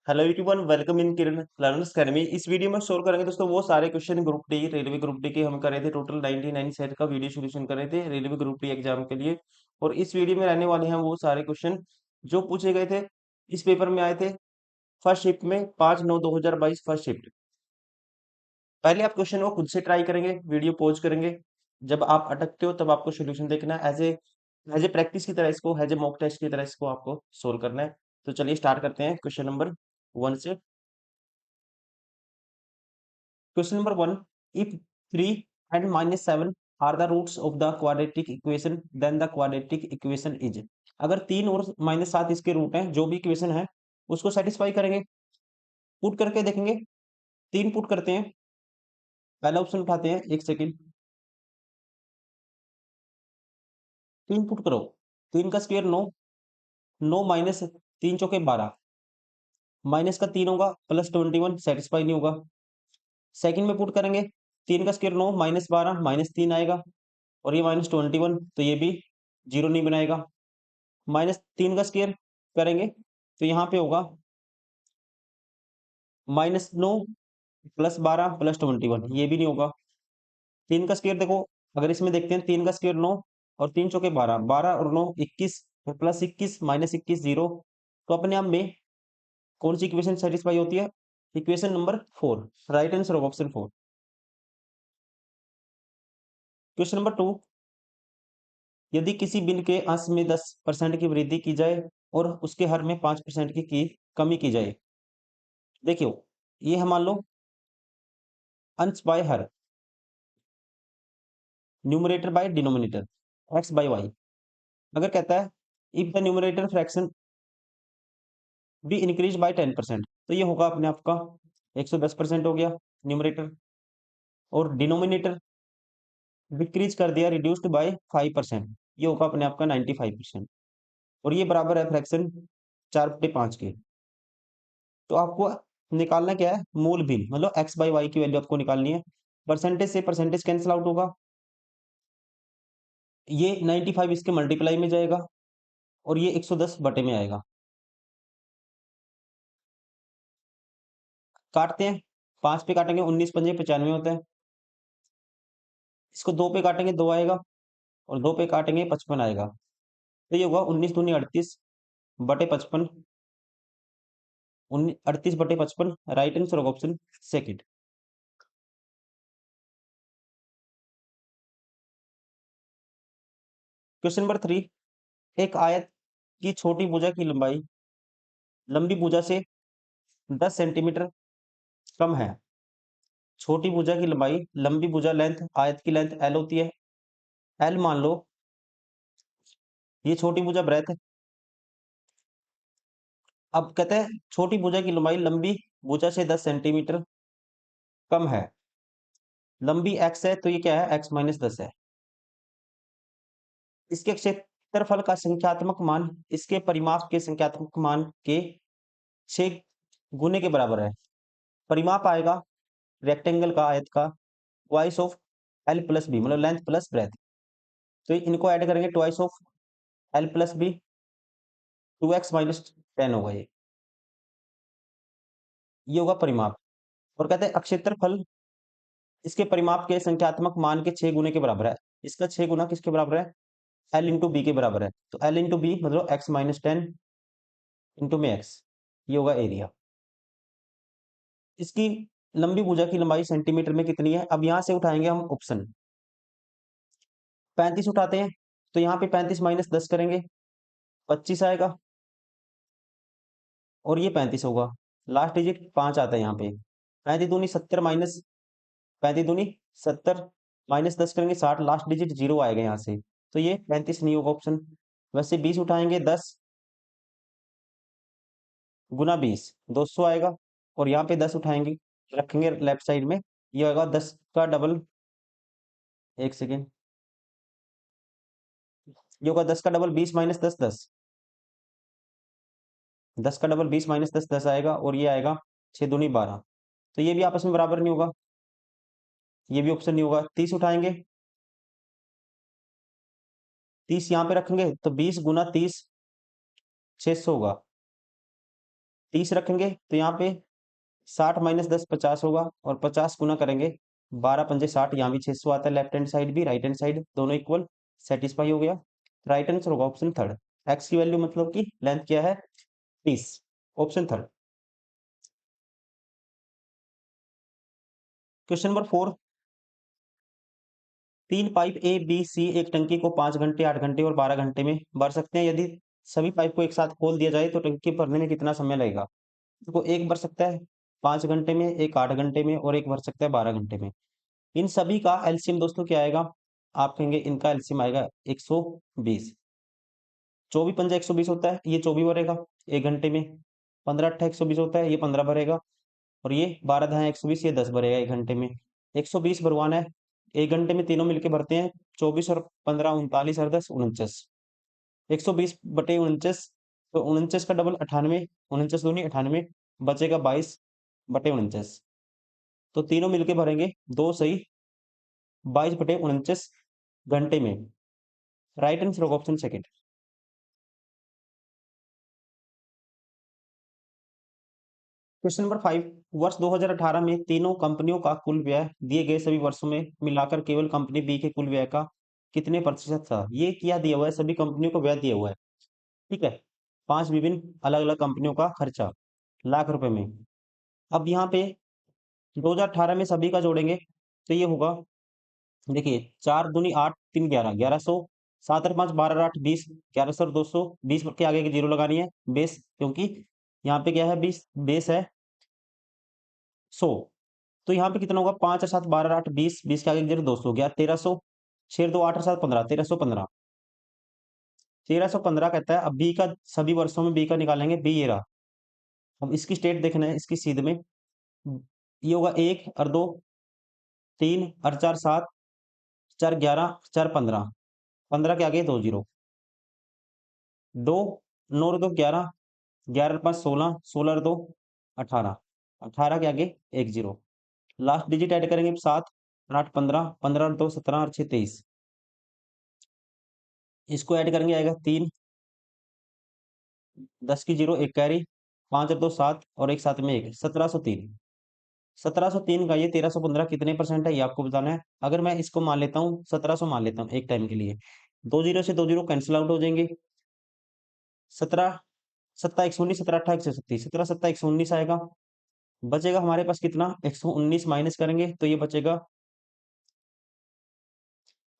Hello everyone, welcome in Kiran learners academy. इस video में solve करेंगे दोस्तों वो सारे question group D railway group D के हम कर रहे थे। टोटल 99 सेट का वीडियो सोल्यूशन कर रहे थे रेलवे ग्रुप डी एग्जाम के लिए। और इस वीडियो में रहने वाले हैं वो सारे क्वेश्चन जो पूछे गए थे, इस पेपर में आए थे फर्स्ट शिफ्ट में 5/9/2022 फर्स्ट शिफ्ट। पहले आप क्वेश्चन को खुद से ट्राई करेंगे, वीडियो पॉज करेंगे। जब आप अटकते हो तब आपको सोल्यूशन देखना है। एज ए प्रैक्टिस की तरह इसको, एज ए मॉक टेस्ट की तरह इसको आपको सोल्व करना है। तो चलिए स्टार्ट करते हैं क्वेश्चन नंबर 1 से। Question number 1. If 3 and -7 are the roots of the quadratic equation, then the quadratic equation is। अगर 3 और -7 इसके रूट हैं, जो भी इक्वेशन है उसको सेटिस्फाई करेंगे। पुट करके देखेंगे। 3 पुट करते हैं। पहला ऑप्शन उठाते हैं, एक सेकेंड। 3 पुट करो। 3 का स्क्वायर 9, 9 माइनस 3 चौके 12, माइनस का 3 होगा प्लस 21, सेटिस्फाई नहीं होगा। सेकंड में पुट करेंगे, 3 का स्क्वायर 9 माइनस 12 माइनस 3 आएगा, और ये माइनस 21, तो ये भी जीरो नहीं बनाएगा। माइनस 3 का स्क्वायर करेंगे तो यहाँ पे होगा -9 प्लस 12 प्लस 21, ये भी नहीं होगा। 3 का स्क्वायर देखो, अगर इसमें देखते हैं 3 का स्क्वायर 9 और 3 चौके 12, 12 और 9 21, और प्लस 21 माइनस 21 जीरो। तो अपने आप में कौन सी इक्वेशन सेटिस्फाई होती है? Equation number 4, right answer of option 4। Question number 2। यदि किसी बिल के अंश में 10% की वृद्धि की जाए और उसके हर में 5% की कमी की जाए। देखियो, ये हम मान लो अंश बाय हर, numerator by denominator, x by y. अगर कहता है if the numerator fraction be increase by 10%, तो ये होगा अपने आप का 110% हो गया न्यूमरेटर। और डिनोमिनेटर डिक्रीज कर दिया, रिड्यूस्ड बाय 5%, ये होगा अपने आप का 95%। और ये बराबर है फ्रैक्शन 4/5 के। तो आपको निकालना क्या है? मूल बिल, मतलब एक्स बाय वाई की वैल्यू आपको निकालनी है। परसेंटेज से परसेंटेज कैंसिल आउट होगा, ये 95 इसके मल्टीप्लाई में जाएगा और ये 110 बटे में आएगा। काटते हैं, 5 पे काटेंगे 19 पंजे 95 होता है। इसको 2 पे काटेंगे 2 आएगा, और 2 पे काटेंगे 55 आएगा। तो ये होगा 19 दूनी 38 बटे 55, 38 बटे 55, right answer of option second. Question number 3। एक आयत की छोटी भुजा की लंबाई लंबी भुजा से 10 सेंटीमीटर कम है। छोटी भुजा की लंबाई, लंबी भुजा लेंथ, आयत की लेंथ एल होती है। एल मान लो, ये छोटी भुजा ब्रेथ है। अब कहते हैं छोटी भुजा की लंबाई लंबी भुजा से 10 सेंटीमीटर कम है। लंबी x है, तो ये क्या है? x माइनस 10 है। इसके क्षेत्रफल का संख्यात्मक मान इसके परिमाप के संख्यात्मक मान के 6 गुने के बराबर है। परिमाप आएगा रेक्टेंगल का, आयत का, twice of L plus B, मतलब लेंथ प्लस ब्रेथ। तो इनको ऐड करेंगे, twice of L plus B, 2x minus 10 होगा ये होगा परिमाप। और कहते हैं क्षेत्रफल इसके परिमाप के संख्यात्मक मान के 6 गुने के बराबर है। इसका 6 गुना किसके बराबर है? एल इंटू बी के बराबर है। तो एल इंटू बी मतलब एक्स माइनस 10 इंटू में एक्स, ये होगा एरिया। इसकी लंबी भुजा की लंबाई सेंटीमीटर में कितनी है? अब यहाँ से उठाएंगे हम ऑप्शन। 35 उठाते हैं, तो यहाँ पे 35 माइनस 10 करेंगे, 25 आएगा, और ये 35 होगा। लास्ट डिजिट 5 आता है यहाँ पे। 35 दूनी 70 माइनस 35 दूनी 70 माइनस 10 करेंगे 60, लास्ट डिजिट 0 आएगा यहाँ से। तो ये 35 नहीं होगा ऑप्शन। वैसे 20 उठाएंगे, 10 गुना 20 200 आएगा, और यहाँ पे 10 उठाएंगे, रखेंगे लेफ्ट साइड में, ये होगा 10 का डबल, एक सेकेंड, ये होगा 10 का डबल 20 माइनस 10 10, 10 का डबल 20 माइनस 10 10 आएगा, और ये आएगा 6 दूनी 12। तो ये भी आपस में बराबर नहीं होगा, ये भी ऑप्शन नहीं होगा। 30 उठाएंगे, 30 यहाँ पे रखेंगे, तो 20 गुना 30 600 होगा, 30 रखेंगे तो यहाँ पे 60 माइनस 10 50 होगा, और 50 गुना करेंगे 12 पंजे 60, यहाँ भी 600 आता है, लेफ्ट हैंड साइड भी राइट हैंड साइड दोनों इक्वल, सेटिस्फाई हो गया। राइट आंसर होगा ऑप्शन थर्ड। एक्स की वैल्यू मतलब कि लेंथ क्या है 30, option third. Question number 4, 3 pipe A B C एक टंकी को 5 घंटे 8 घंटे और 12 घंटे में भर सकते हैं। यदि सभी पाइप को एक साथ खोल दिया जाए तो टंकी भरने में कितना समय लगेगा? देखो, एक भर सकता है 5 घंटे में, एक 8 घंटे में, और एक भर सकता है 12 घंटे में। इन सभी का एलसीएम दोस्तों क्या आएगा? आप कहेंगे इनका एलसीएम आएगा 120। 24 पंजा 120 होता है, ये 24 भरेगा 1 घंटे में। 15 अट्ठा 120 होता है, ये 15 भरेगा। और ये 12 दहा 120, ये 10 भरेगा 1 घंटे में। 120 भरवाना है 1 घंटे में, तीनों मिलके भरते हैं 24 और 15 39 और 10 49। 120 बटे 49, तो 49 का डबल 98, 49 दूनी 98, बचेगा 22 बटे 49। तो तीनों मिलके भरेंगे दो सही 22 बटे 49 घंटे में। राइट आंसर होगा ऑप्शन सेकंड। क्वेश्चन नंबर 5, वर्ष 2018 में तीनों कंपनियों का कुल व्यय दिए गए सभी वर्षों में मिलाकर केवल कंपनी बी के कुल व्यय का कितने प्रतिशत था? ये क्या दिया हुआ है? सभी कंपनियों को व्यय दिया हुआ है, ठीक है। 5 विभिन्न अलग अलग कंपनियों का खर्चा लाख रुपए में। अब यहाँ पे 2018 में सभी का जोड़ेंगे तो ये होगा, देखिए 4 दूनी 8 3 11 1100, 7 और 5 12 और 8 20, 1100 और 200, 20 के आगे की जीरो लगानी है बेस, क्योंकि यहाँ पे क्या है 20 बेस है 100। तो यहाँ पे कितना होगा 5 और 7 12 और 8 20, 20 के आगे की जीरो 200 गया 1300, 6 2 8 और 7 15, 1315। 1315 कहता है। अब बी का सभी वर्षों में बी का निकालेंगे, बी ये रहा। अब इसकी स्टेट देखना है, इसकी सीध में ये होगा 1 और 2 3 और 4 7, 4 11, 4 15, 15 के आगे 2 जीरो, 2 9 और 2 11, 11 और 5 16, 16 और 2 18, 18 के आगे 1 जीरो। लास्ट डिजिट ऐड करेंगे 7 और 8 15, 15 और 2 17 और 6 23। इसको ऐड करेंगे आएगा 3, 10 की जीरो, एक कैरी, 5 और 2 7 और एक साथ में 1, 1703। 1703 का ये 1315 कितने परसेंट है ये आपको बताना है। अगर मैं इसको मान लेता हूँ 1700 मान लेता हूँ एक टाइम के लिए, 2 जीरो से 2 जीरो कैंसिल आउट हो जाएंगे। 17 सत्ता 119, 17 अट्ठा 137, 17 सत्ता 119 आएगा। बचेगा हमारे पास कितना 119 माइनस करेंगे तो ये बचेगा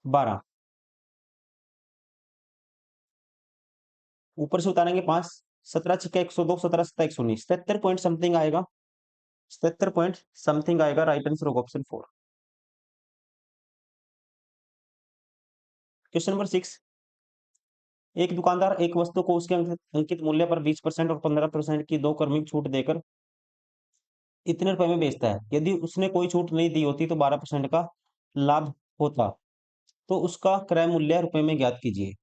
12, ऊपर से उतारेंगे 5, 17 छिक्का 102, 17 सत्ता 119, 77 पॉइंट समथिंग आएगा, 77 पॉइंट समथिंग आएगा। राइट आंसर होगा ऑप्शन 4। क्वेश्चन नंबर 6, एक दुकानदार एक वस्तु को उसके अंकित मूल्य पर 20% और 15% की दो क्रमिक छूट देकर इतने रुपए में बेचता है। यदि उसने कोई छूट नहीं दी होती तो 12% का लाभ होता। तो उसका क्रय मूल्य रुपए में ज्ञात कीजिए।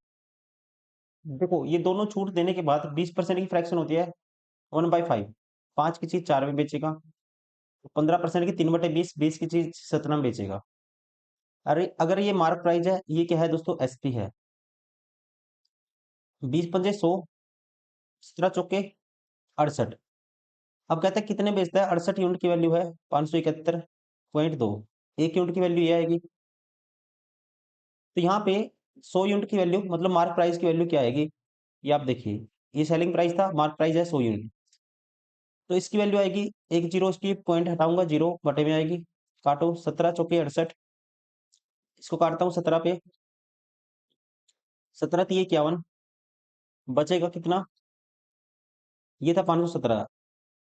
देखो, ये दोनों छूट देने के बाद 20% की फ्रैक्शन होती है 1/5। 5 की चीज 4 में बेचेगा, 15% की 3/20, 20 की चीज 17 में बेचेगा। अरे अगर ये मार्क प्राइस है, ये क्या है दोस्तों एसपी है। 20 पंजे 100, 17 चौके 68। अब कहता है कितने बेचता है, 68 यूनिट की वैल्यू है 571.2, एक यूनिट की वैल्यू ये आएगी। तो यहाँ पे 100 यूनिट की वैल्यू मतलब मार्क प्राइस की वैल्यू क्या आएगी, ये आप देखिए। ये सेलिंग प्राइस था, मार्क प्राइस है 100 यूनिट, तो इसकी वैल्यू आएगी, एक जीरो इसकी पॉइंट हटाऊंगा, जीरो बटे में आएगी। काटो 17 चौके 68, इसको काटता हूँ 17 पे, 17 तीय 51, बचेगा कितना, ये था 517,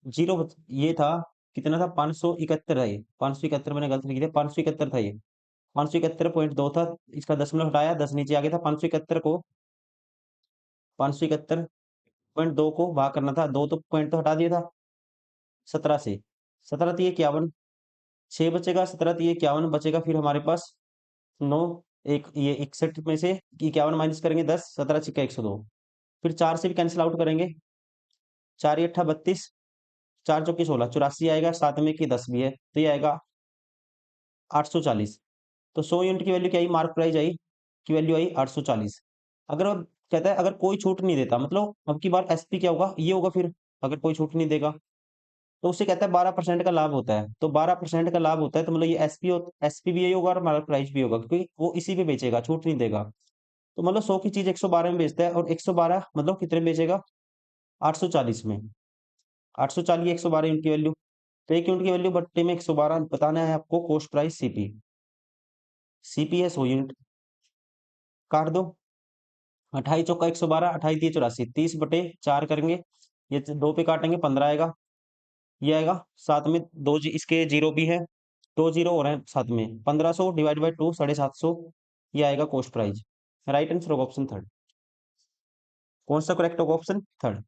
जीरो ये था कितना था 571 था, ये 571 मैंने गलत लिख दिया, 571 था ये, 571.2 था। इसका दशमलव हटाया, 10 नीचे आ गया था। 571 को 571.2 को भाग करना था, दो तो पॉइंट तो हटा दिया था 17 से, 17 तीय 51, 6 बचेगा, 17 तीय 51 बचेगा, फिर हमारे पास 9, एक ये 61 में से 51 माइनस करेंगे 10, 17 छिक्का 102, फिर 4 से भी कैंसिल आउट करेंगे, 4 ये अट्ठा 32, 4 चौकी 16, 84 आएगा, 7 में की 10 भी है तो ये आएगा 840। तो 100 यूनिट की वैल्यू क्या आई, मार्क प्राइस आई की वैल्यू आई 840। अगर अब कहता है अगर कोई छूट नहीं देता, मतलब अब की बार एसपी क्या होगा, ये होगा फिर अगर कोई छूट नहीं देगा, तो उसे कहता है 12% का लाभ होता है। तो 12% का लाभ होता है, तो मतलब ये एसपीबीआई होगा और मार्केट प्राइस भी होगा, क्योंकि वो इसी पे बेचेगा, छूट नहीं देगा। तो मतलब 100 की चीज 112 में बेचता है, और 112 मतलब कितने में बेचेगा? 840 में। 840 112 यूनिट की वैल्यू। तो एक यूनिट की वैल्यू बट्टे में 112 बताना है आपको, कॉस्ट प्राइस सीपी। सीपी है 100 यूनिट। काट दो। 28 चौका 112, 28 दिए 84, 30/4 करेंगे। ये दो पे काटेंगे 15 आएगा। ये आएगा साथ में दो इसके जीरो भी है, दो जीरो हो रहे हैं साथ में, 1500 डिवाइड बाई 2 750। ये आएगा कॉस्ट प्राइस। राइट आंसर होगा ऑप्शन थर्ड। कौन सा करेक्ट होगा? Option third.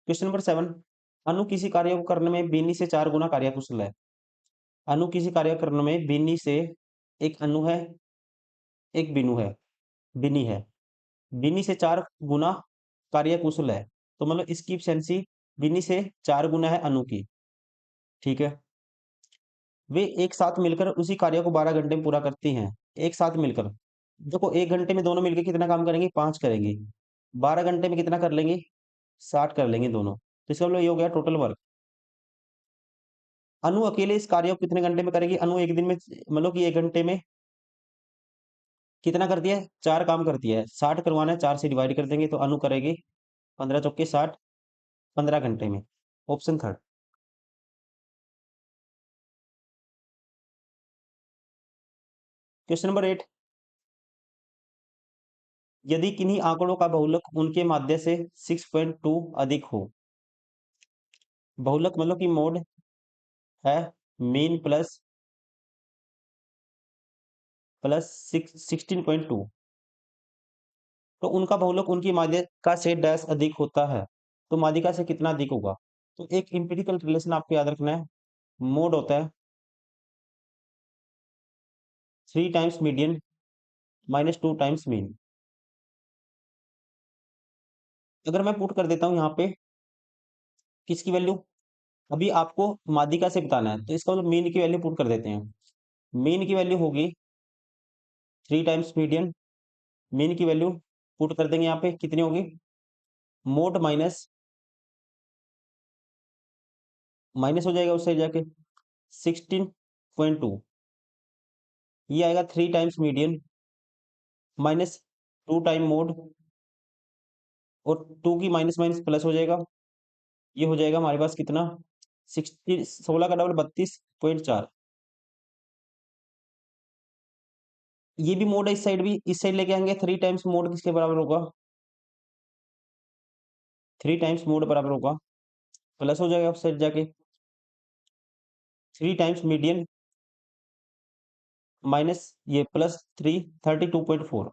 Question number 7। अनु किसी कार्य को करने में बीनी से 4 गुना कार्यकुशल है। अनु किसी कार्य करने में बीनी से, एक अनु है, एक बिनु है, बिनी है, बिनी से 4 गुना कार्यकुशल है। तो मतलब इसकी एफिशिएंसी बिनी से 4 गुना है अनु की। ठीक है। वे एक साथ मिलकर उसी कार्य को 12 घंटे में पूरा करती हैं। एक साथ मिलकर, देखो 1 घंटे में दोनों मिलकर कितना काम करेंगे? 5 करेंगे। 12 घंटे में कितना कर लेंगे? 60 कर लेंगे दोनों। तो इसका मतलब ये हो गया टोटल वर्क। अनु अकेले इस कार्य को कितने घंटे में करेगी? अनु एक दिन में, मतलब कि 1 घंटे में कितना करती है? 4 काम करती है। 60 करवाना है, 4 से डिवाइड कर देंगे, तो अनु करेगी 15 चौके 60, 15 घंटे में। Option third. Question number 8। यदि किन्हीं आंकड़ों का बहुलक उनके माध्य से 6.2 अधिक हो। बहुलक मतलब कि मोड है, मीन प्लस प्लस 16.2, तो उनका बहुलक उनकी माध्यिका से डैश अधिक होता है। तो माध्यिका से कितना अधिक होगा? तो एक इंपिरिकल रिलेशन आपको याद रखना है। मोड होता है 3 times median minus 2 times mean. अगर मैं पुट कर देता हूं यहाँ पे किसकी वैल्यू, अभी आपको माध्यिका से बताना है, तो इसका मतलब मीन की वैल्यू पुट कर देते हैं। मीन की वैल्यू होगी 3 टाइम्स मीडियन। मीन की वैल्यू पुट कर देंगे यहाँ पे, कितनी होगी? मोड माइनस, माइनस हो जाएगा उससे जाके 16.2। ये आएगा 3 times median minus 2 time mode, और 2 की माइनस माइनस प्लस हो जाएगा। ये हो जाएगा हमारे पास कितना? 16 का डबल 32.4। ये भी मोड है, इस साइड भी, इस साइड लेके आएंगे 3 टाइम्स मोड किसके बराबर होगा? 3 टाइम्स मोड बराबर होगा, प्लस हो जाएगा उस साइड जाके 3 टाइम्स मीडियन माइनस ये प्लस 3 32.4।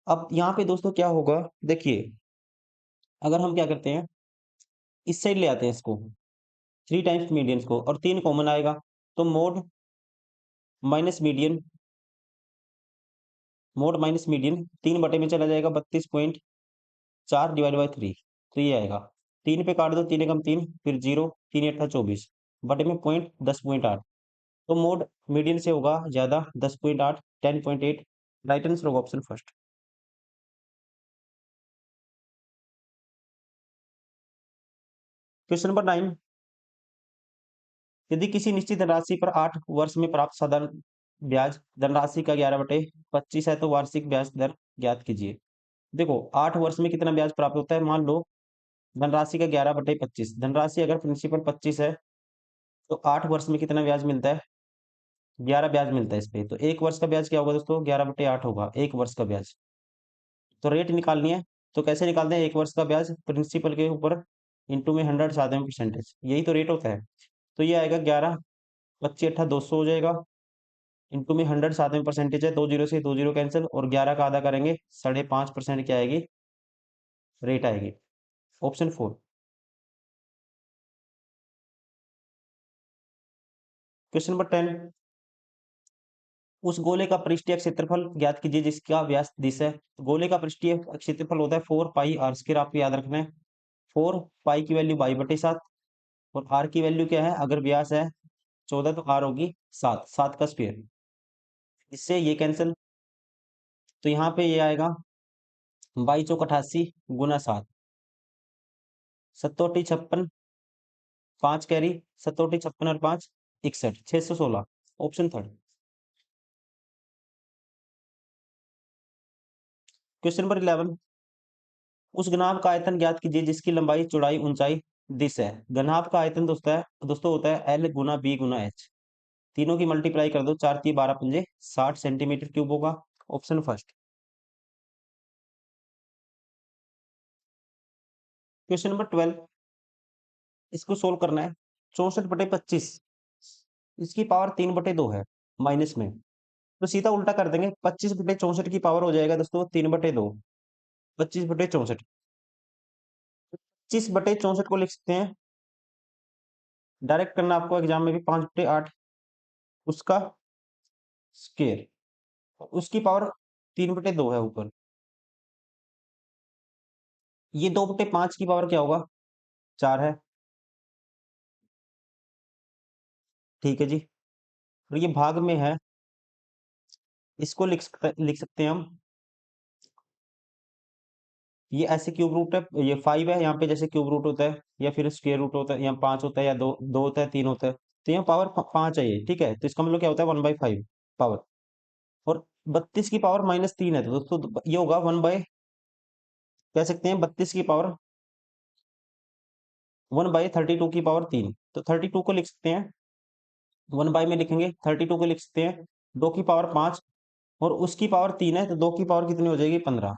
अब यहाँ पे दोस्तों क्या होगा, देखिए अगर हम क्या करते हैं, इस साइड ले आते हैं इसको, 3 टाइम्स मीडियन को, और 3 कॉमन आएगा, तो mode minus median, mode minus median 3 बटे में चला जाएगा 32.4 डिवाइड बाई 3। तो ये आएगा, 3 पे काट दो, 3 एकम 3, फिर 0, 3 अट्ठा 24 बटे में पॉइंट 10.8। तो मोड मीडियन से होगा ज्यादा 10.8, 10.8। राइट आंसर होगा ऑप्शन फर्स्ट। Question number 9। यदि किसी निश्चित धनराशि पर 8 वर्ष में प्राप्त साधारण ब्याज धनराशि का 11/25 है, तो वार्षिक ब्याज दर ज्ञात कीजिए। देखो 8 वर्ष में कितना ब्याज प्राप्त होता है? मान लो धनराशि का 11/25, धनराशि अगर प्रिंसिपल 25 है, तो 8 वर्ष में कितना ब्याज मिलता है? 11 ब्याज मिलता है इस पे। तो एक वर्ष का ब्याज क्या होगा दोस्तों? 11/8 होगा एक वर्ष का ब्याज। तो रेट निकालनी है, तो कैसे निकालते हैं? एक वर्ष का ब्याज प्रिंसिपल के ऊपर इंटू में 100 साथ में परसेंटेज, यही तो रेट होता है। तो ये आएगा 11, 25 अट्ठा 200 हो जाएगा, इंटू में 100 साथ में परसेंटेज है, 2 जीरो से 2 जीरो कैंसिल, और 11 का आधा करेंगे 5.5% क्या आएगी? रेट आएगी। ऑप्शन 4। Question number 10। उस गोले का पृष्ठीय क्षेत्रफल ज्ञात कीजिए जिसका व्यास 10 है। तो गोले का पृष्ठीय क्षेत्रफल होता है 4 पाई आर स्क्वायर, आपको याद रखना है। 4 पाई की वैल्यू 22/7, और आर की वैल्यू क्या है? अगर व्यास है 14 तो आर होगी 7, 7 का स्क्वायर, इससे ये कैंसिल, तो यहाँ पे ये आएगा 22 चौक 88 गुना 7, 7 56, 5 कैरी, 7 56 और 5 61, 616, ऑप्शन थर्ड। क्वेश्चन नंबर 11, उस घनाभ का आयतन ज्ञात कीजिए जिसकी लंबाई चौड़ाई ऊंचाई दिस है। घनाभ का आयतन दोस्तों होता है एल गुना बी गुना एच, तीनों की मल्टीप्लाई कर दो, 4 3 12 पंजे 60 सेंटीमीटर क्यूब होगा, ऑप्शन फर्स्ट। क्वेश्चन नंबर 12, इसको सोल्व करना है। 64/25, इसकी पावर 3/2 है माइनस में, तो सीधा उल्टा कर देंगे, 25/64 की पावर हो जाएगा दोस्तों 3/2, 25/64, 25/64 को लिख सकते हैं, डायरेक्ट करना आपको एग्जाम में भी, 5/8 उसका स्क्वायर, उसकी पावर 3/2 है ऊपर, ये 2/5 की पावर क्या होगा, 4 है, ठीक है जी। और ये भाग में है, इसको लिख सकते हैं हम, ये ऐसे क्यूब रूट है, ये 5 है, यहाँ पे जैसे क्यूब रूट होता है या फिर स्क्वायर रूट होता है, यहाँ 5 होता है या दो दो होता है, 3 होता है, तो यहाँ पावर 5 है ये, ठीक है, तो इसका मतलब क्या होता है 1/5 पावर, और 32 की पावर -3 है, तो दोस्तों ये होगा 1 बाय, कह सकते हैं 32 की पावर 1/32 की पावर 3, तो 32 को लिख सकते हैं, 1 बाय में लिखेंगे, 32 को लिख सकते हैं 2 की पावर 5, और उसकी पावर 3 है, तो 2 की पावर कितनी हो जाएगी 15,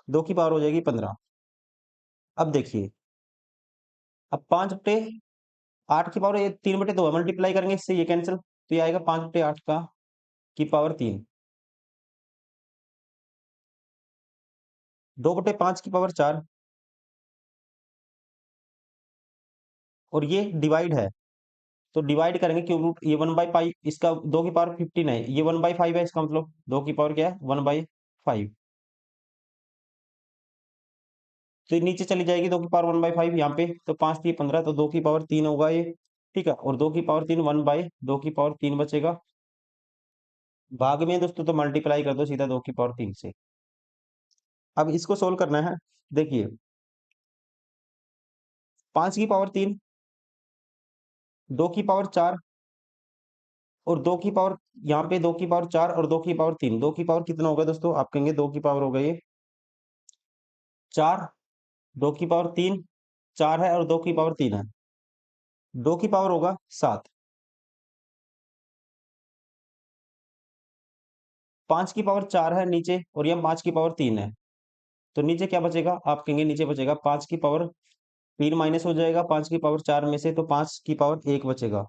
2 की पावर हो जाएगी 15। अब देखिए, अब 5/8 की पावर, ये 3/2 है, मल्टीप्लाई करेंगे इससे, ये कैंसिल, तो ये आएगा 5/8 का की पावर 3, 2/5 की पावर 4, और ये डिवाइड है, तो डिवाइड करेंगे क्यूब रूट, ये 1/5, इसका 2 की पावर 15 है, ये 1/5 है, इसका मतलब 2 की पावर क्या है 1/5, तो ये नीचे चली जाएगी 2 की पावर 1/5 यहाँ पे, तो 5 3 15, तो 2 की पावर 3 होगा ये, ठीक है, और 2 की पावर 3 1/2 की पावर 3 बचेगा, भाग में दोस्तों तो मल्टीप्लाई कर दो सीधा 2 की पावर 3 से। अब इसको सोल्व करना है, देखिए 5 की पावर 3, 2 की पावर 4, और 2 की पावर, यहाँ पे 2 की पावर 4 और 2 की पावर 3, 2 की पावर कितना होगा दोस्तों, आप कहेंगे 2 की पावर होगा ये 4, 2 की पावर 3, 4 है और 2 की पावर 3 है, 2 की पावर होगा 7, 5 की पावर 4 है नीचे, और यहाँ 5 की पावर 3 है, तो नीचे क्या बचेगा, आप कहेंगे नीचे बचेगा 5 की पावर 3 माइनस हो जाएगा 5 की पावर 4 में से, तो 5 की पावर 1 बचेगा,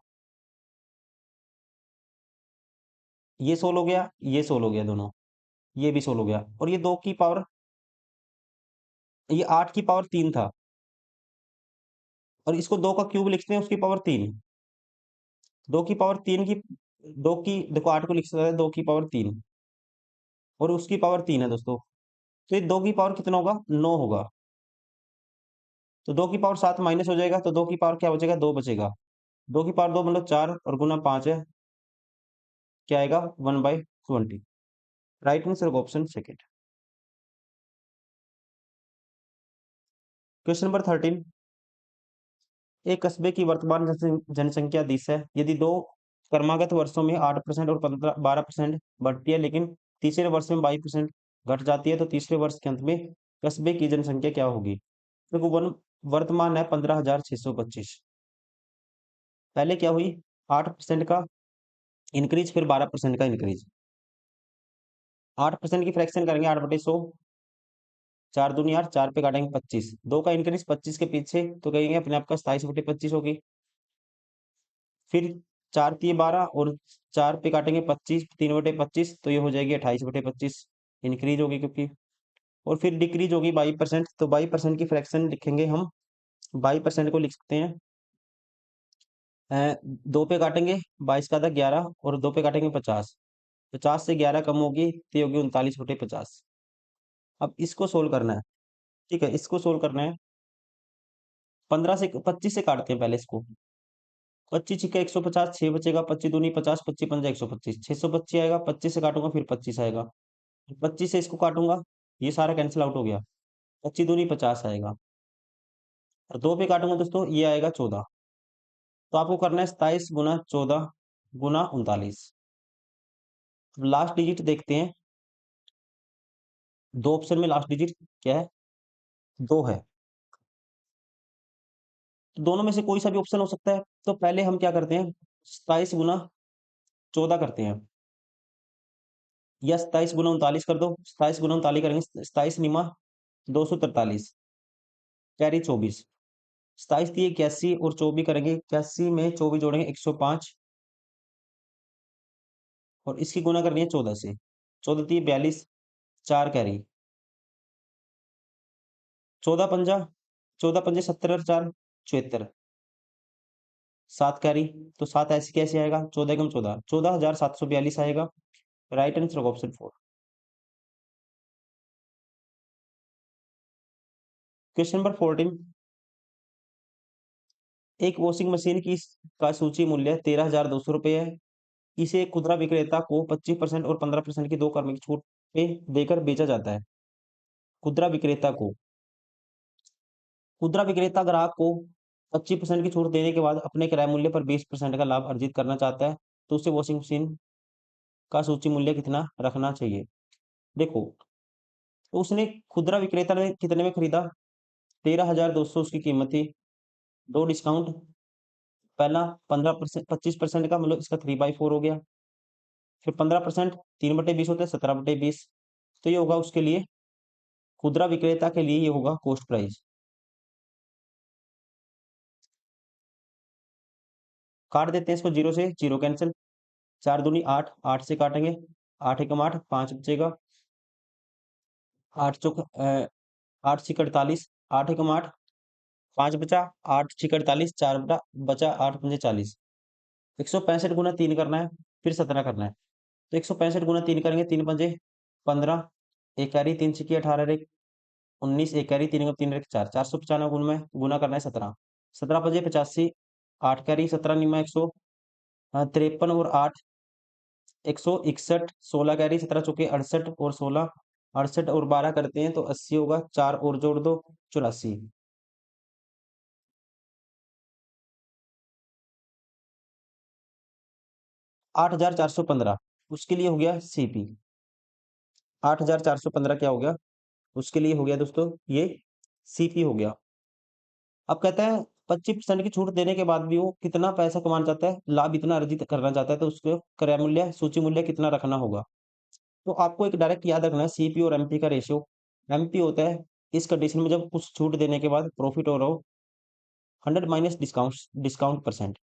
ये सोल्व हो गया, ये सोल्व हो गया दोनों, ये भी सोल्व हो गया, और ये 2 की पावर, ये 8 की पावर 3 था, और इसको 2 का क्यूब लिखते हैं, उसकी पावर 3, 2 की पावर 3 की, 2 की देखो 8 को लिख सकते हैं 2 की पावर 3, और उसकी पावर 3 है दोस्तों, तो ये 2 की पावर कितना होगा 9 होगा, तो 2 की पावर 7 माइनस हो जाएगा, तो 2 की पावर क्या बचेगा 2 बचेगा, 2 की पावर 2 मतलब 4, और गुना 5 है, क्या आएगा 1/20, राइट आंसर होगा ऑप्शन सेकेंड। क्वेश्चन नंबर 13, एक कस्बे की वर्तमान जनसंख्या 10 है, यदि दो क्रमागत वर्षों में 8% और 12% बढ़ती है, लेकिन तीसरे वर्ष में 22% घट जाती है, तो तीसरे वर्ष के अंत में कस्बे की जनसंख्या क्या होगी। देखो वन वर्तमान है 15,625, पहले क्या हुई 8% का इंक्रीज, फिर 12% का इंक्रीज, 8% की फ्रैक्शन करेंगे 8/100, 4 दूनी 8, 4 पे काटेंगे 25, 2 का इंक्रीज 25 के पीछे, तो कहेंगे अपने आप का 27/25 होगी, फिर 4 तिये 12, और 4 पे काटेंगे 25, 3/25, तो ये हो जाएगी 28/25, इंक्रीज होगी क्योंकि, और फिर डिक्रीज होगी 22%, तो 22% की फ्रैक्शन लिखेंगे हम, 22% को लिख सकते हैं, 2 पे काटेंगे 22 का था 11, और 2 पे काटेंगे 50, 50 से 11 कम होगी, तो ये होगी 39/50। अब इसको सोल्व करना है, ठीक है, इसको सोल्व करना है, 15 से 25 से काटते हैं पहले इसको, 25 छिक्का 150, 6 बचेगा, 25 दूनी 50, 25 पंजा 125, 625 आएगा, 25 से काटूंगा फिर 25 आएगा, 25 से इसको काटूंगा, ये सारा कैंसिल आउट हो गया, 25 दूनी 50 आएगा, और 2 पे काटूंगा दोस्तों, ये आएगा 14। तो आपको करना है 27 गुना 14 गुना 39। अब लास्ट डिजिट देखते हैं, दो ऑप्शन में लास्ट डिजिट क्या है, 2 है, तो दोनों में से कोई सा भी ऑप्शन हो सकता है। तो पहले हम क्या करते हैं, 27 गुना 14 करते हैं, या 27 गुना 39 कर दो, 27 गुना 39 करेंगे, 27 निमा 243, कैरी 24, 27 थी 81 और 24 करेंगे, 81 में 24 जोड़ेंगे 105, और इसकी गुना करनी है 14 से, 14 थी 42, 4 कैरी, 14 पंजा, 14 पंजे 70 और 4 74, 7 कैरी, तो 7 ऐसे कैसे आएगा, 14 कम 14, 14,742 आएगा। राइट आंसर होगा ऑप्शन 4। क्वेश्चन नंबर 14, एक वॉशिंग मशीन की का सूची मूल्य 13,200 रुपये है। इसे खुदरा विक्रेता को 25% और 15% की 2 क्रम की छूट पे देकर बेचा जाता है। खुदरा विक्रेता को, खुदरा विक्रेता ग्राहक को 25% की छूट देने के बाद अपने क्रय मूल्य पर 20% का लाभ अर्जित करना चाहता है, तो उसे वॉशिंग मशीन का सूची मूल्य कितना रखना चाहिए। देखो, तो उसने खुदरा विक्रेता ने कितने में खरीदा, 13,200 उसकी कीमत थी, दो डिस्काउंट, पहला 15%, 25% का, मतलब इसका 3/4 हो गया, फिर 15%, 3/20 होता है, 17/20, तो ये होगा उसके लिए, खुदरा विक्रेता के लिए ये होगा कॉस्ट प्राइस। काट देते हैं इसको, 0 से 0 कैंसिल, 4 दूनी 8, 8 से काटेंगे, 8 एकम 8, 5 बचेगा, 8 चौक 8 छिक 48, 8 एकम 8, 5 बचा, 8 छिक 48, 4 बचा, 8 पंजे 40, 165 गुना 3 करना है, फिर 17 करना है, तो 165 गुना 3 करेंगे, 3 पंजे 15, एक कैरी, 3 छिकी 18 रे 19, एक कैरी, 3 3 रे 4, 495 गुण में गुना करना है 17, 17 पंजे 85, 8 कैरी, 17 निमा 153 और 8 161, 16 कैरी, 17 चौके 68 और 16, 68 और 12 करते हैं तो 80 होगा, 4 और जोड़ दो 84, 8,415, उसके लिए हो गया सीपी। 8,415 क्या हो गया, उसके लिए हो गया दोस्तों ये सीपी हो गया। अब कहता है 25% की छूट देने के बाद भी वो कितना पैसा कमाना चाहता है, लाभ इतना अर्जित करना चाहता है, तो उसको क्रय मूल्य सूची मूल्य कितना रखना होगा। तो आपको एक डायरेक्ट याद रखना है, सीपी और एमपी का रेशियो। एमपी होता है इस कंडीशन में जब कुछ छूट देने के बाद प्रॉफिट हो रहा हो 100 minus discount, discount percent.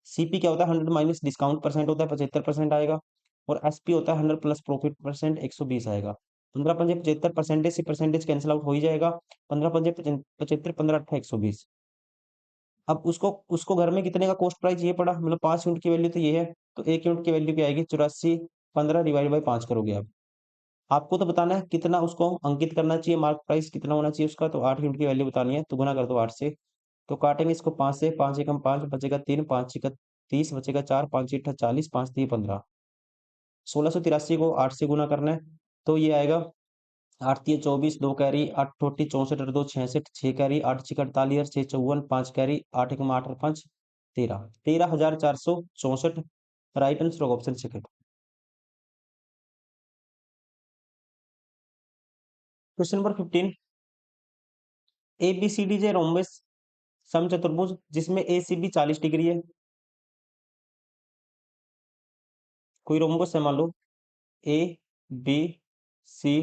CP क्या होता है, 100 माइनस डिस्काउंट परसेंट होता है, 75% आएगा, और एसपी होता है 100 प्लस प्रॉफिट परसेंट, 120 आएगा। 15 पंजे 75, परसेंटेज से परसेंटेज कैंसिल आउट हो ही जाएगा, 15 पंजे 75, 15 अट्ठा 120। अब उसको उसको घर में कितने का कॉस्ट प्राइस ये पड़ा, मतलब 5 यूनिट की वैल्यू तो ये है, तो 1 यूनिट की वैल्यू क्या आएगी, 84, 15 डिवाइड बाई 5 करोगे आप। आपको तो बताना है कितना उसको अंकित करना चाहिए, मार्क प्राइस कितना होना चाहिए उसका, तो 8 यूनिट की वैल्यू बतानी है, तो गुना कर दो 8 से। तो काटेंगे इसको 5 से, 5 एकम 5 बचेगा 3, 5 छिका 30 बचेगा 4, 5 इट्ठा 40, 5 3 15, 1683 को 8 से गुना करना है, तो ये आएगा 8 3 24, 2 कैरी, 8 ठोटी 64 और 2 66, 6 कैरी, 8 छिक 48 और 6 54, 5 कैरी, 8 एकम 8 और 5 13, 13,464। राइट आंसर होगा ऑप्शन सेकंड। क्वेश्चन नंबर 15, एबीसीडीजे रोम्बस समचतुर्भुज जिसमें एसीबी 40 डिग्री है, कोई रोम्बस है मान लो ए बी सी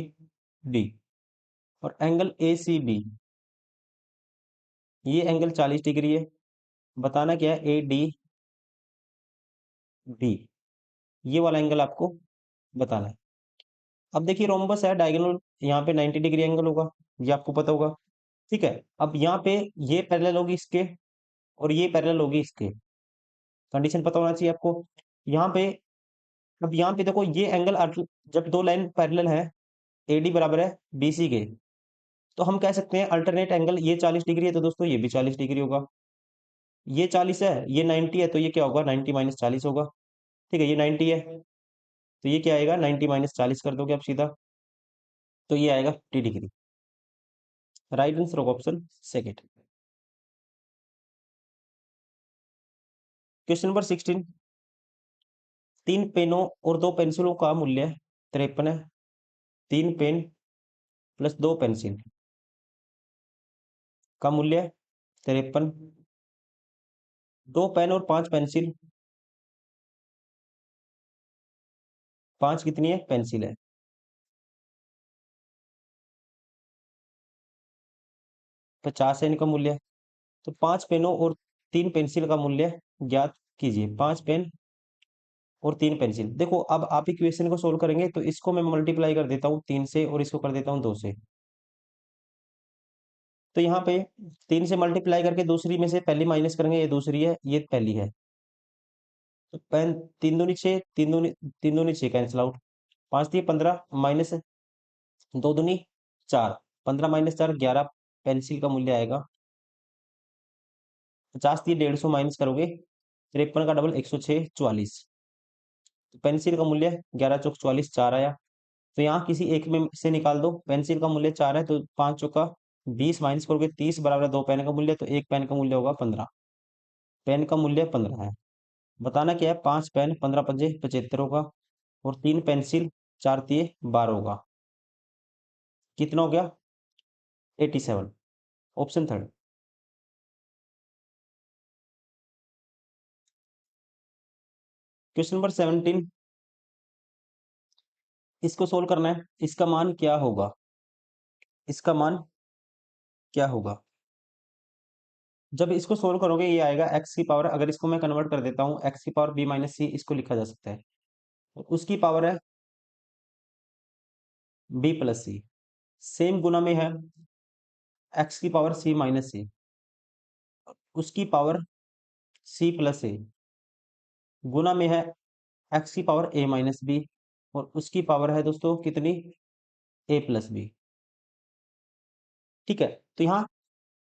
डी, और एंगल ए सी बी, ये एंगल 40 डिग्री है, बताना क्या है, ए डी बी, ये वाला एंगल आपको बताना है। अब देखिए रोम्बस है, डायगोनल यहाँ पे 90 डिग्री एंगल होगा, ये आपको पता होगा, ठीक है। अब यहाँ पे ये पैरेलल होगी इसके, और ये पैरेलल होगी इसके, कंडीशन पता होना चाहिए आपको। यहाँ पे, अब यहाँ पे देखो ये एंगल, जब दो लाइन पैरेलल है, एडी बराबर है बीसी के, तो हम कह सकते हैं अल्टरनेट एंगल, ये 40 डिग्री है तो दोस्तों ये भी 40 डिग्री होगा। ये 40 है, ये 90 है, तो ये क्या होगा, 90 माइनस 40 होगा। ठीक है, ये 90 है, तो ये क्या आएगा, 90 माइनस 40 कर दोगे आप सीधा, तो ये आएगा 50 डिग्री। राइट आंसर होगा ऑप्शन सेकेंड। क्वेश्चन नंबर 16, 3 पेनों और 2 पेंसिलों का मूल्य 53 है। 3 पेन प्लस 2 पेंसिल का मूल्य 53। 2 पेन और 5 पेंसिल, 5 कितनी है, पेंसिल है। 50 है इनका मूल्य। तो 5 पेनों और 3 पेंसिल का मूल्य ज्ञात कीजिए। 5 पेन और 3 पेंसिल। देखो अब आप इक्वेशन को सोल्व करेंगे तो इसको मैं मल्टीप्लाई कर देता हूँ 3 से और इसको कर देता हूँ 2 से। तो यहाँ पे 3 से मल्टीप्लाई करके दूसरी में से पहली माइनस करेंगे, ये दूसरी है, ये पहली है। तो पेन 3 दूनी 6, 3 दूनी 6 कैंसिल आउट। 5 3 15 माइनस 2 दूनी 4, 15 माइनस 4 11। पेंसिल का मूल्य आएगा 50 थी, 150 माइनस करोगे 53 का डबल 106 44। तो पेंसिल का मूल्य 11 चौक 44 4 आया। तो यहाँ किसी एक में से निकाल दो। पेंसिल का मूल्य 4 है, तो 5 चौका 20 माइनस करोगे 30 बराबर है 2 पेन का मूल्य, तो एक पेन का मूल्य होगा 15। पेन का मूल्य 15 है। बताना क्या है, 5 पेन 15 पंजे 75 होगा, और 3 पेंसिल 4 तिये 12 होगा। कितना हो गया, 87। Option third. क्वेश्चन नंबर 17, इसको सोल्व करना है। इसका मान क्या होगा, इसका मान क्या होगा। जब इसको सोल्व करोगे ये आएगा एक्स की पावर, अगर इसको मैं कन्वर्ट कर देता हूँ एक्स की पावर बी माइनस सी, इसको लिखा जा सकता है। और उसकी पावर है बी प्लस सी, सेम गुना में है एक्स की पावर सी माइनस सी, उसकी पावर सी प्लस ए, गुना में है एक्स की पावर ए माइनस बी, और उसकी पावर है दोस्तों कितनी, ए प्लस बी। ठीक है, तो यहाँ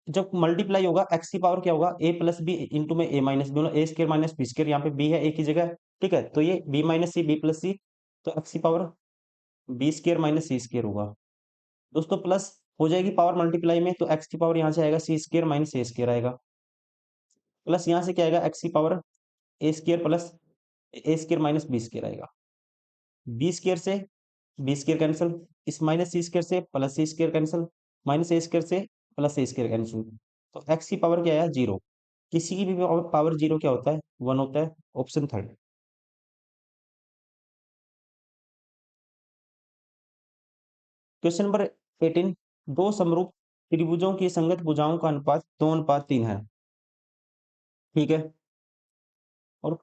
जब मल्टीप्लाई होगा एक्स की पावर क्या होगा, ए प्लस बी इंटू में ए माइनस बी, मतलब ए स्केयर माइनस बी स्केयर, यहाँ पे बी है ए की जगह। ठीक है, तो ये B minus C B plus C, तो एक्स की power B square minus C square होगा दोस्तों, प्लस हो जाएगी पावर मल्टीप्लाई में, तो एक्स की पावर यहाँ से आएगा सी स्केयर माइनस ए स्केयर आएगा, प्लस यहाँ से क्या आएगा एक्स की पावर ए स्केयर प्लस ए स्केयर माइनस बी स्केयर आएगा। बी स्केयर से बी स्केयर कैंसिल, इस माइनस सी स्केयर से प्लस सी स्केयर कैंसिल, माइनस ए स्केयर से प्लस ए स्केयर कैंसिल, तो एक्स की पावर क्या है, जीरो। किसी की भी पावर जीरो क्या होता है, वन होता है। Option third. क्वेश्चन नंबर 18, दो समरूप त्रिभुजों की संगत भुजाओं का अनुपात 2:3 है। ठीक है, और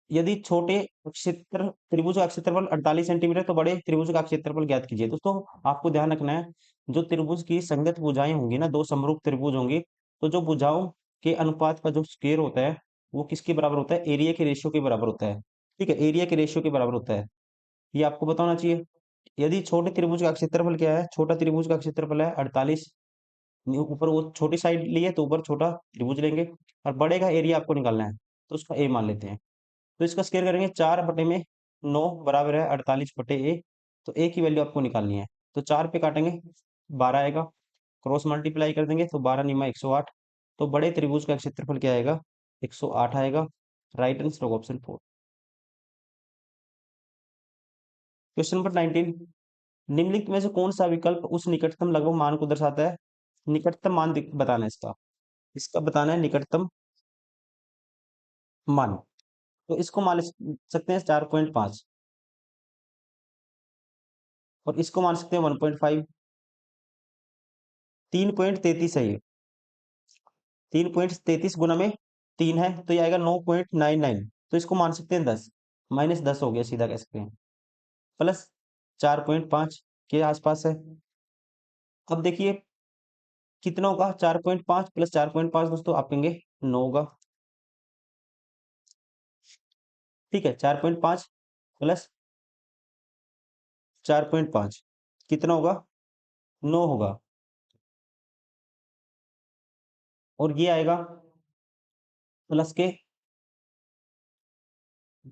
यदि छोटे क्षेत्र त्रिभुज का क्षेत्रफल 48 सेंटीमीटर, तो बड़े त्रिभुज का क्षेत्रफल ज्ञात कीजिए। दोस्तों आपको ध्यान रखना है, जो त्रिभुज की संगत भुजाएं होंगी ना, दो समरूप त्रिभुज होंगी, तो जो भुजाओं के अनुपात का जो स्क्वायर होता है वो किसके बराबर होता है, एरिया के रेशियो के बराबर होता है। ठीक है, एरिया के रेशियो के बराबर होता है, ये आपको बताना चाहिए। यदि छोटे त्रिभुज का क्षेत्रफल क्या है, छोटा त्रिभुज का क्षेत्रफल है 48, ऊपर वो छोटी साइड ली है तो ऊपर छोटा त्रिभुज लेंगे, और बड़े का एरिया आपको निकालना है, तो उसका ए मान लेते हैं। तो इसका स्क्वायर करेंगे, 4/9 बराबर है 48/ए, तो ए की वैल्यू आपको निकालनी है। तो 4 पे काटेंगे 12 आएगा, क्रॉस मल्टीप्लाई कर देंगे तो 12 निमा 108, तो बड़े त्रिभुज का क्षेत्रफल क्या आएगा, 108 आएगा। राइट आंसर होगा ऑप्शन 4। क्वेश्चन नंबर 19, निम्नलिखित में से कौन सा विकल्प उस निकटतम लगभग मान को दर्शाता है। निकटतम मान बताना है इसका, इसका बताना है निकटतम मान। तो इसको मान सकते हैं 4.5, और इसको मान सकते हैं 1.5। 3.33 है ये, 3.33 गुना में 3 है, तो ये आएगा 9.99, तो इसको मान सकते हैं 10, -10 हो गया सीधा कह सकते हैं, प्लस 4.5 के आसपास है। अब देखिए कितना होगा, 4.5 प्लस 4.5 दोस्तों आप कहेंगे 9 होगा। ठीक है, 4.5 प्लस 4.5 कितना होगा, 9 होगा, और ये आएगा प्लस के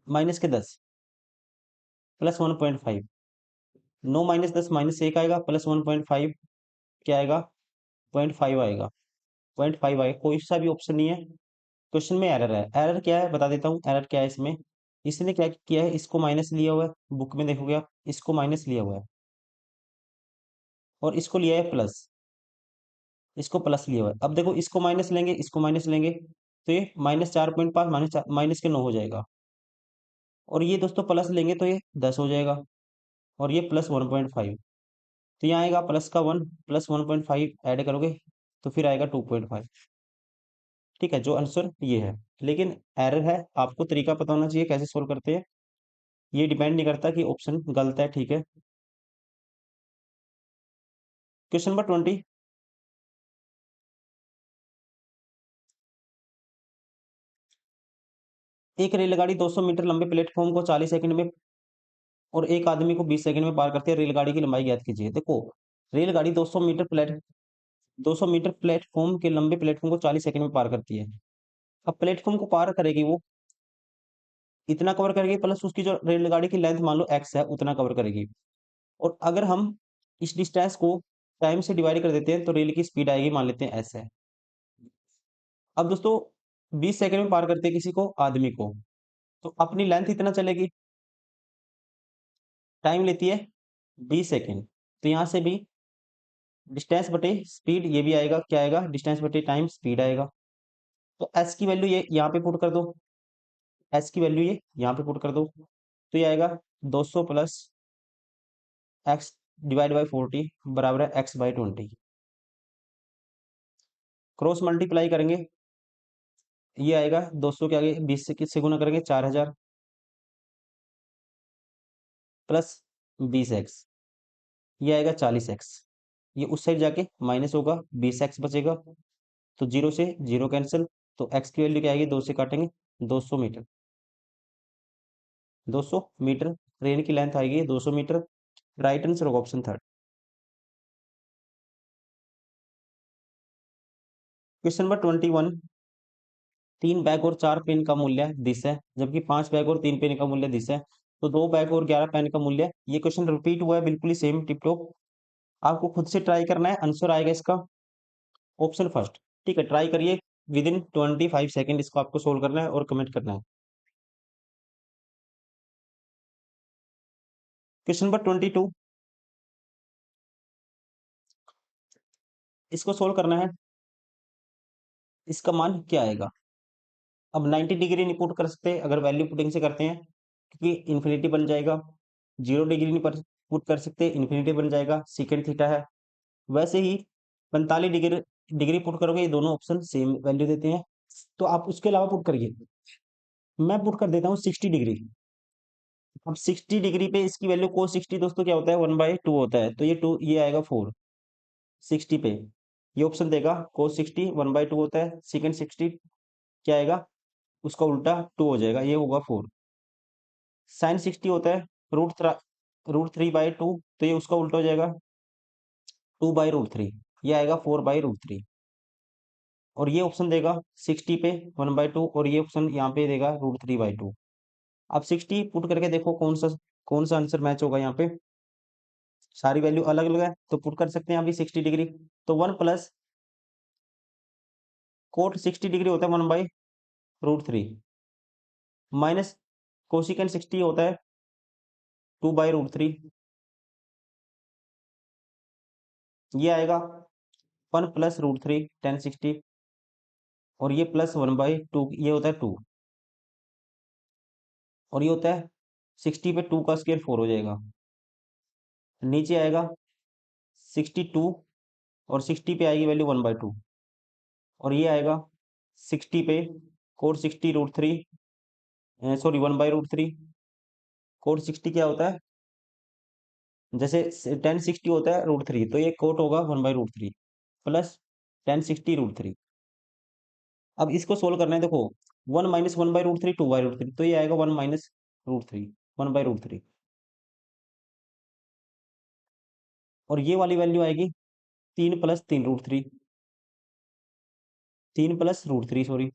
माइनस के 10 प्लस 1.5। 9 - 10 -1 आएगा, प्लस 1.5 क्या आएगा, 0.5 आएगा, 0.5 आएगा। कोई सा भी ऑप्शन नहीं है। क्वेश्चन में एरर है। एरर क्या है बता देता हूँ, एरर क्या है इसमें। इसने क्या किया है, इसको माइनस लिया हुआ है, बुक में देखोगे आप, इसको माइनस लिया हुआ है और इसको लिया है प्लस, इसको प्लस लिया हुआ है। अब देखो, इसको माइनस लेंगे, इसको माइनस लेंगे, तो ये -4.5 माइनस के 9 हो जाएगा। और ये दोस्तों प्लस लेंगे तो ये 10 हो जाएगा, और ये प्लस 1.5। तो यहाँ आएगा प्लस का 1 प्लस 1.5 ऐड करोगे तो फिर आएगा 2.5। ठीक है, जो आंसर ये है। लेकिन एरर है, आपको तरीका पता होना चाहिए कैसे सोल्व करते हैं। ये डिपेंड नहीं करता कि ऑप्शन गलत है। ठीक है, क्वेश्चन नंबर 20। एक रेलगाड़ी 200 मीटर लंबे प्लेटफॉर्म को 40 सेकंड में और एक आदमी को 20 सेकंड में पार करती है। रेलगाड़ी की लंबाई ज्ञात कीजिए। देखो, रेलगाड़ी 200 मीटर प्लेटफॉर्म के लंबे प्लेटफॉर्म को 40 सेकंड में पार करती है। अब प्लेटफॉर्म को पार करेगी वो, इतना कवर करेगी, प्लस उसकी जो रेलगाड़ी की लेंथ मान लो x है, उतना कवर करेगी। और अगर हम इस डिस्टेंस को टाइम से डिवाइड कर देते हैं तो रेल की स्पीड आएगी, मान लेते हैं s है। अब दोस्तों 20 सेकंड में पार करते हैं किसी को, आदमी को, तो अपनी लेंथ इतना चलेगी, टाइम लेती है 20 सेकंड। तो यहाँ से भी डिस्टेंस बटे स्पीड, ये भी आएगा, क्या आएगा, डिस्टेंस बटे टाइम स्पीड आएगा। तो s की वैल्यू ये यहाँ पे पुट कर दो, s की वैल्यू ये यहाँ पे पुट कर दो, तो ये आएगा 200 प्लस x डिवाइड बाई 40 बराबर है x/20। क्रॉस मल्टीप्लाई करेंगे, ये आएगा 200 के आगे 20 से किससे गुना करेंगे, 4000 प्लस 20x, ये आएगा 40x। ये उस साइड जाके माइनस होगा, 20x बचेगा, तो 0 से 0 कैंसिल। तो x की वैल्यू क्या आएगी, 2 से काटेंगे 200 मीटर। 200 मीटर ट्रेन की लेंथ आएगी 200 मीटर। राइट आंसर होगा option third. Question number 21। 3 bag और 4 पेन का मूल्य 10 है, जबकि 5 बैग और 3 पेन का मूल्य 10 है, तो 2 बैग और 11 पेन का मूल्य। ये क्वेश्चन रिपीट हुआ है, बिल्कुल ही सेम टिप टॉप। आपको खुद से ट्राई करना है, आंसर आएगा इसका ऑप्शन फर्स्ट। ठीक है, ट्राई करिए, विद इन 25 सेकेंड इसको आपको सोल्व करना है और कमेंट करना है। क्वेश्चन नंबर 22, इसको सोल्व करना है। इसका मान क्या आएगा। अब 90 डिग्री नहीं पुट कर सकते अगर वैल्यू पुटिंग से करते हैं, क्योंकि इन्फिनिटी बन जाएगा। 0 डिग्री नहीं पुट कर सकते, इन्फिनिटी बन जाएगा, सीकेंड थीटा है। वैसे ही 45 डिग्री डिग्री पुट करोगे, ये दोनों ऑप्शन सेम वैल्यू देते हैं, तो आप उसके अलावा पुट करिए। मैं पुट कर देता हूँ 60 डिग्री। अब 60 डिग्री पे इसकी वैल्यू cos 60 दोस्तों क्या होता है, 1/2 होता है, तो ये 2, ये आएगा 4। 60 पे ये ऑप्शन देगा, cos 60 1/2 होता है, सेकेंड 60 क्या आएगा, उसका उल्टा 2 हो जाएगा, ये होगा 4। साइन 60 होता है √3/2, तो ये उसका उल्टा हो जाएगा 2/√3, ये आएगा 4/√3। और ये ऑप्शन देगा 60 पे 1/2, और ये ऑप्शन यहाँ पे देगा √3/2। अब 60 पुट करके देखो कौन सा आंसर मैच होगा यहाँ पे। सारी वैल्यू अलग अलग है, तो पुट कर सकते हैं अभी 60 डिग्री। तो 1 प्लस कोट 60 डिग्री होता है 1/√3, माइनस कोसिकेंट 60 होता है 2/√3, ये आएगा 1 प्लस √3 10/60, और ये प्लस 1/2, ये होता है 2, और ये होता है 60 पे 2 का स्क्वायर 4 हो जाएगा। नीचे आएगा 62, और 60 पे आएगी वैल्यू 1/2, और ये आएगा 60 पे कोट 60 √3, सॉरी 1/√3। कोट 60 क्या होता है, जैसे 10/60 होता है √3, तो ये कोट होगा 1/√3 प्लस 10/60 √3। अब इसको सोल्व करना है, देखो 1 - 1/√3 2/√3, तो ये आएगा 1 - √3 1/√3, और ये वाली वैल्यू आएगी 3 + 3 √3, 3 + √3 सॉरी,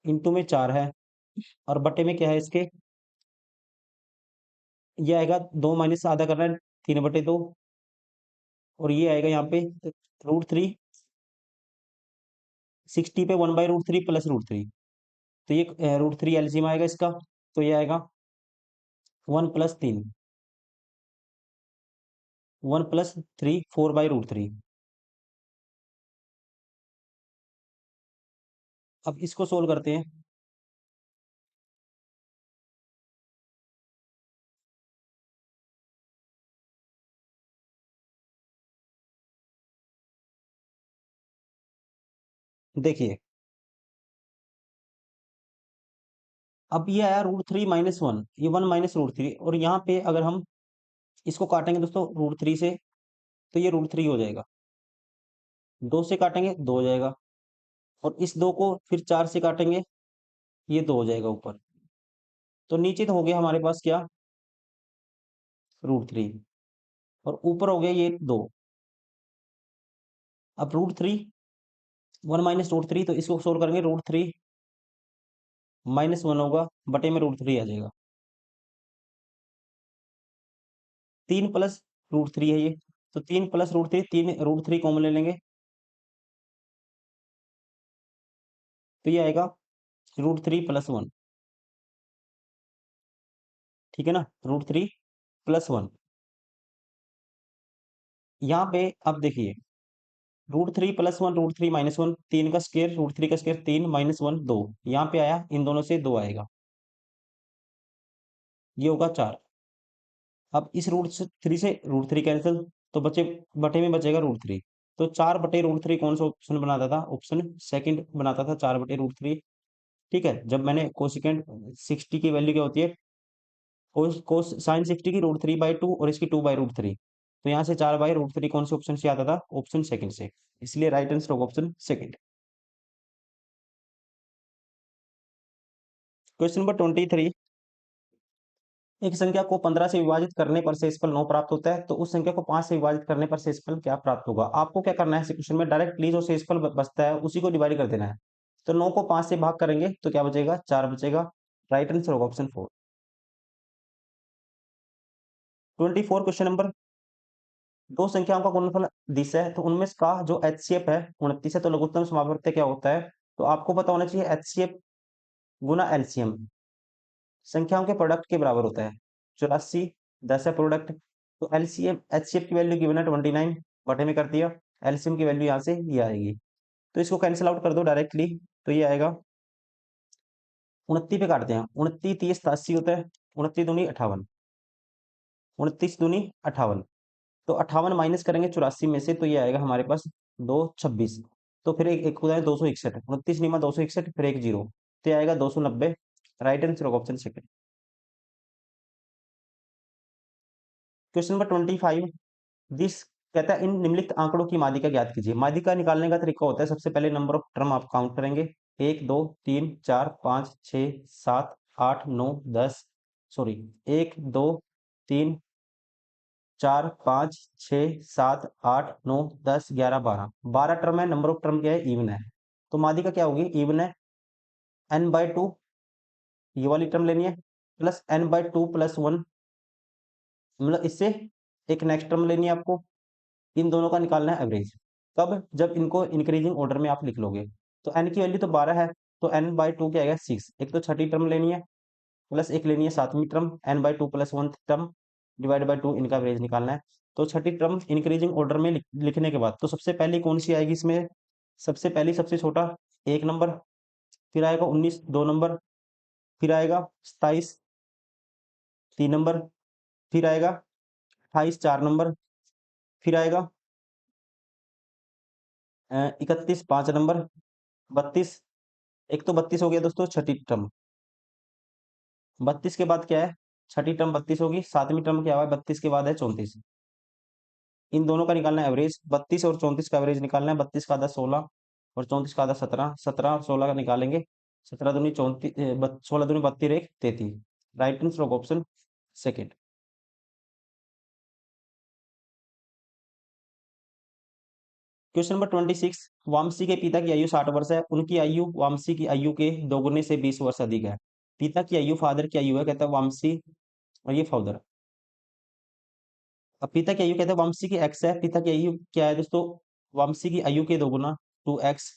इंटू में 4 है और बटे में क्या है इसके, ये आएगा 2 माइनस आधा करना है 3/2 और ये आएगा यहाँ पे √3 60 पे 1/√3 प्लस √3 तो ये √3 एलसीएम आएगा इसका तो ये आएगा 1 + 3 1 + 3 4/√3। अब इसको सोल्व करते हैं। देखिए अब ये आया √3 - 1 ये 1 - √3 और यहाँ पे अगर हम इसको काटेंगे दोस्तों √3 से तो ये √3 हो जाएगा, 2 से काटेंगे 2 हो जाएगा और इस 2 को फिर 4 से काटेंगे ये 2 हो जाएगा ऊपर। तो नीचे तो हो गया हमारे पास क्या, √3 और ऊपर हो गया ये 2। अब √3 1 - √3 तो इसको सोल्व करेंगे √3 - 1 होगा बटे में √3 आ जाएगा। 3 + √3 है ये, तो 3 + √3 3 √3 कॉमन ले लेंगे तो ये आएगा √3 + 1 ठीक है ना, √3 + 1। यहाँ पे अब देखिए √3 + 1 √3 - 1 3 का स्क्वायर √3 का स्क्वायर 3 - 1 2 यहाँ पे आया, इन दोनों से 2 आएगा, ये होगा 4। अब इस √3 से √3 कैंसिल तो बचे बटे में बचेगा √3 तो 4/√3 कौन सा ऑप्शन बनाता था, ऑप्शन सेकंड बनाता था 4/√3 ठीक है। जब मैंने कोसिकेंट 60 की वैल्यू क्या होती है, कोस कोस साइन 60 की √3/2 और इसकी 2/√3 तो यहाँ से 4/√3 कौन से ऑप्शन से आता था, ऑप्शन सेकंड से, इसलिए राइट आंसर होगा ऑप्शन सेकंड। क्वेश्चन नंबर 23, एक संख्या को 15 से विभाजित करने पर शेषफल 9 प्राप्त होता है तो उस संख्या को 5 से विभाजित करने पर शेषफल क्या प्राप्त होगा। आपको क्या करना है इस क्वेश्चन में, डायरेक्टली जो शेषफल बचता है उसी को डिवाइड कर देना है। तो 9 को 5 से भाग करेंगे तो क्या बचेगा, 4 बचेगा, राइट आंसर होगा ऑप्शन 4। 24 क्वेश्चन नंबर, दो संख्याओं का गुणनफल 20 है तो उनमें का जो एचसीएफ है 29 है तो लघुत्तम समापवर्त्य क्या होता है। तो आपको पता होना चाहिए एचसीएफ गुना एलसीएम संख्याओं के प्रोडक्ट के बराबर होता है। 84 10 है प्रोडक्ट तो एलसीएम एचसीएफ की वैल्यू गिवन है 29 बटे में कर दिया, एलसीएम की वैल्यू यहाँ से ये आएगी तो इसको कैंसिल आउट कर दो डायरेक्टली तो ये आएगा 29 पे काटते हैं, 29 30 87 होता है, 29 दूनी 58, 29 दूनी 58 तो 58 माइनस करेंगे 84 में से तो ये आएगा हमारे पास 226 तो फिर एक खुदा है 261 29 निमा 261 फिर एक जीरो तो ये आएगा 290, राइट आंसर होगा option second. Question number 25, this कहता है इन निम्नलिखित आंकड़ों की माध्यिका ज्ञात कीजिए। माध्यिका निकालने का तरीका होता है सबसे पहले नंबर ऑफ टर्म आप काउंट करेंगे 1 2 3 4 5 6 7 8 9 10 सॉरी 1 2 3 4 5 6 7 8 9 10 11 12 12 टर्म है, नंबर ऑफ टर्म क्या है, इवन है तो माध्यिका क्या होगी, इवन है n/2 ये वाली टर्म लेनी है प्लस n/2 + 1 मतलब इससे एक नेक्स्ट टर्म लेनी है आपको, इन दोनों का निकालना है एवरेज। कब, जब इनको इंक्रीजिंग ऑर्डर में आप लिख लोगे तो n की वैल्यू तो 12 है तो n/2 क्या आएगा 6, एक तो छठी टर्म लेनी है प्लस एक लेनी है सातवीं term n/2 + 1 term divide by 2 इनका एवरेज निकालना है। तो छठी टर्म इंक्रीजिंग ऑर्डर में लिखने के बाद तो सबसे पहली कौन सी आएगी इसमें, सबसे पहली सबसे छोटा 1 नंबर, फिर आएगा 19 2 नंबर, फिर आएगा 27 3 नंबर, फिर आएगा 28 4 नंबर, फिर आएगा 31 5 नंबर, 32 एक तो 32 हो गया दोस्तों छठी टर्म, 32 के बाद क्या है, छठी टर्म 32 होगी, सातवीं टर्म क्या हुआ 32 के बाद है 34, इन दोनों का निकालना है एवरेज, 32 और 34 का एवरेज निकालना है, 32 का आधा 16 और 34 का आधा 17, 17 और 16 का निकालेंगे, 17 दूनी 34 16 दूनी 32 एक 33, राइट आंसर होगा option second. Question number 26, Vamsi के पिता की आयु 60 वर्ष है, उनकी आयु वामसी की आयु के दोगुने से 20 वर्ष अधिक है। पिता की आयु, फादर की आयु है, कहता है वामसी, और ये फादर। अब पिता की आयु कहते हैं वामसी की एक्स है, पिता की आयु क्या है दोस्तों, वामसी की आयु के दोगुना 2x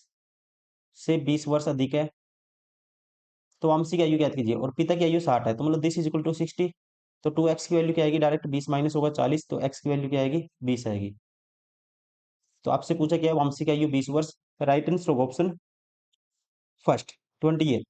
से 20 वर्ष अधिक है, तो वामसी की आयु ज्ञात कीजिए। और पिता की आयु 60 है, तो मतलब दिस इज इक्वल टू 60। तो 2x की वैल्यू क्या आएगी, डायरेक्ट 20 माइनस होगा 40, तो x की वैल्यू क्या आएगी, 20 आएगी। तो आपसे पूछा क्या है, वामसी की आयु 20 वर्ष। Right answer option first 28।